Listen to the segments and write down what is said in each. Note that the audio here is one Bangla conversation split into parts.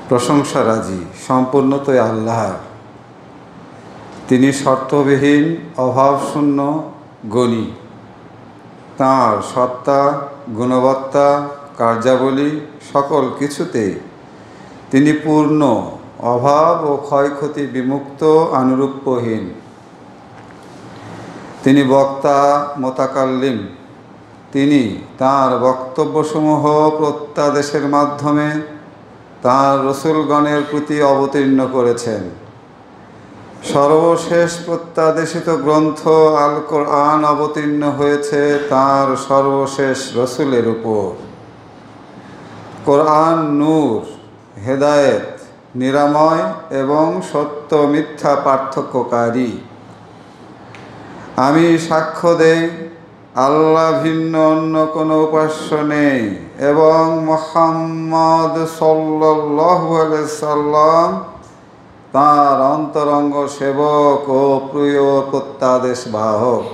প্রশংসা রাজি সম্পূর্ণতই আল্লাহর। তিনি শর্তবিহীন, অভাবশূন্য, গণী। তাঁর সত্তা, গুণবত্তা, কার্যাবলী সকল কিছুতে তিনি পূর্ণ, অভাব ও ক্ষয়ক্ষতি বিমুক্ত, আনুরূপ্যহীন। তিনি বক্তা, মোতাকাল্লিম। তিনি তাঁর বক্তব্যসমূহ প্রত্যাদেশের মাধ্যমে তাঁর রসূলগণের প্রতি অবতীর্ণ করেছেন। সর্বশেষ প্রত্যাদেশিত গ্রন্থ আল কোরআন অবতীর্ণ হয়েছে তাঁর সর্বশেষ রসূলের উপর। কোরআন নূর, হেদায়েত, নিরাময় এবং সত্য মিথ্যা পার্থক্যকারী। আমি সাক্ষ্য দেই আল্লাহ ভিন্ন অন্য কোনো উপাস্য নেই এবং মুহাম্মদ সাল্লাল্লাহু আলাইহি সাল্লাম তাঁর অন্তরঙ্গ সেবক ও প্রিয় প্রত্যাদেশ বাহক।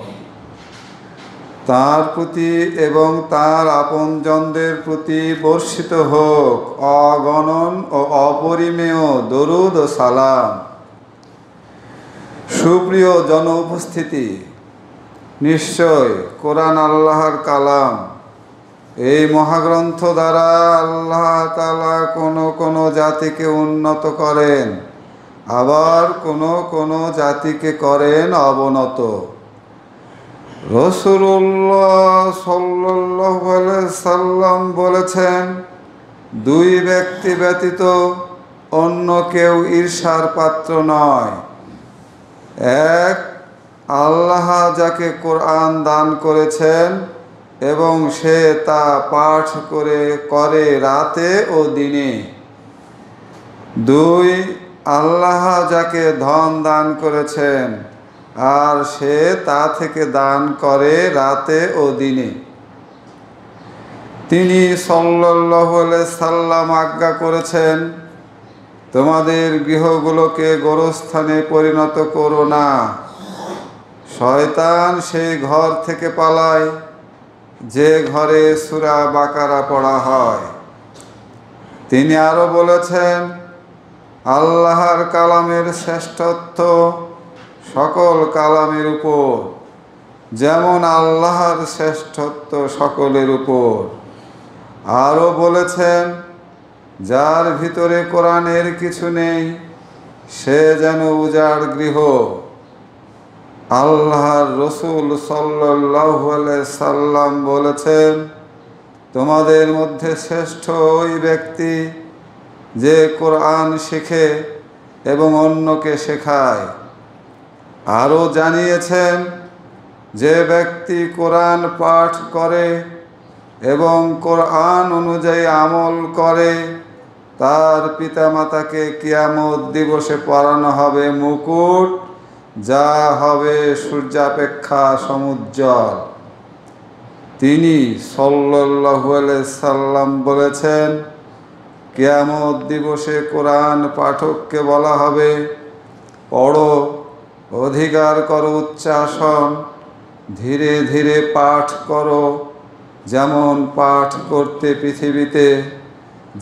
তাঁর প্রতি এবং তাঁর আপনজনদের প্রতি বর্ষিত হোক অগণন ও অপরিমেয় দরুদ ও সালাম। সুপ্রিয় জন উপস্থিতি, নিশ্চয় কোরআন আল্লাহর কালাম। এই মহাগ্রন্থ দ্বারা আল্লাহ তাআলা কোনো কোনো জাতিকে উন্নত করেন, আবার কোনো কোনো জাতিকে করেন অবনত। রাসূলুল্লাহ সাল্লাল্লাহু আলাইহি সাল্লাম বলেছেন, দুই ব্যক্তি ব্যতীত অন্য কেউ ঈর্ষার পাত্র নয়। এক, আল্লাহ যাকে কোরআন দান করেছেন এবং সে তা পাঠ করে রাতে ও দিনে। দুই, আল্লাহ যাকে ধন দান করেছেন আর সে তা থেকে দান করে রাতে ও দিনে। তিনি সাল্লাল্লাহু আলাইহি সাল্লাম আজ্ঞা করেছেন, তোমাদের গৃহগুলোকে গোরস্থানে পরিণত করো না। শয়তান সেই ঘর থেকে পালায় যে ঘরে সূরা বাকারা পড়া হয়। তিনি আরো বলেছেন, আল্লাহর কালামের শ্রেষ্ঠত্ব সকল কালামের উপর, যেমন আল্লাহর শ্রেষ্ঠত্ব সকলের উপর। আরো বলেছেন, যার ভিতরে কোরআনের কিছু নেই সে যেন উজাড় গৃহ। আল্লাহর রসূল সাল্লাল্লাহু আলাইহি সাল্লাম বলেছেন, তোমাদের মধ্যে শ্রেষ্ঠ ওই ব্যক্তি যে কোরআন শেখে এবং অন্যকে শেখায়। আরও জানিয়েছেন, যে ব্যক্তি কোরআন পাঠ করে এবং কোরআন অনুযায়ী আমল করে তার পিতামাতাকে কিয়ামত দিবসে পরানো হবে মুকুট, যা হবে সূর্যাপেক্ষা সমুজ্জ্বল। তিনি সাল্লাল্লাহু আলাইহি সাল্লাম বলেছেন, কিয়ামত দিবসে কোরআন পাঠককে বলা হবে, পড়ো, অধিকার করো উচ্চাসন, ধীরে ধীরে পাঠ করো, যেমন পাঠ করতে পৃথিবীতে।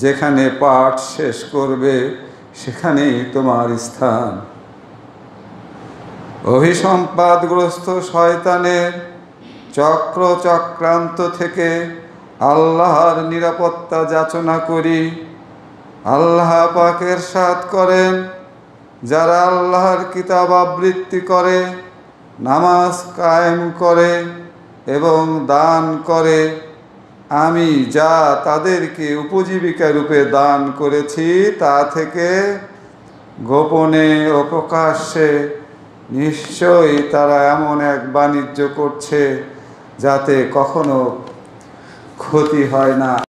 যেখানে পাঠ শেষ করবে সেখানেই তোমার স্থান। অভিসম্পাদগ্রস্ত শয়তানের চক্রান্ত থেকে আল্লাহর নিরাপত্তা যাচনা করি। আল্লাহ পাক ইরশাদ করেন, যারা আল্লাহর কিতাব আবৃত্তি করে, নামাজ কায়েম করে এবং দান করে, আমি যা তাদেরকে উপজীবিকা রূপে দান করেছি তা থেকে গোপনে ও প্রকাশ্যে নিশ্চয়ই তারা এমন এক বাণিজ্য করছে যাতে কখনো ক্ষতি হয় না।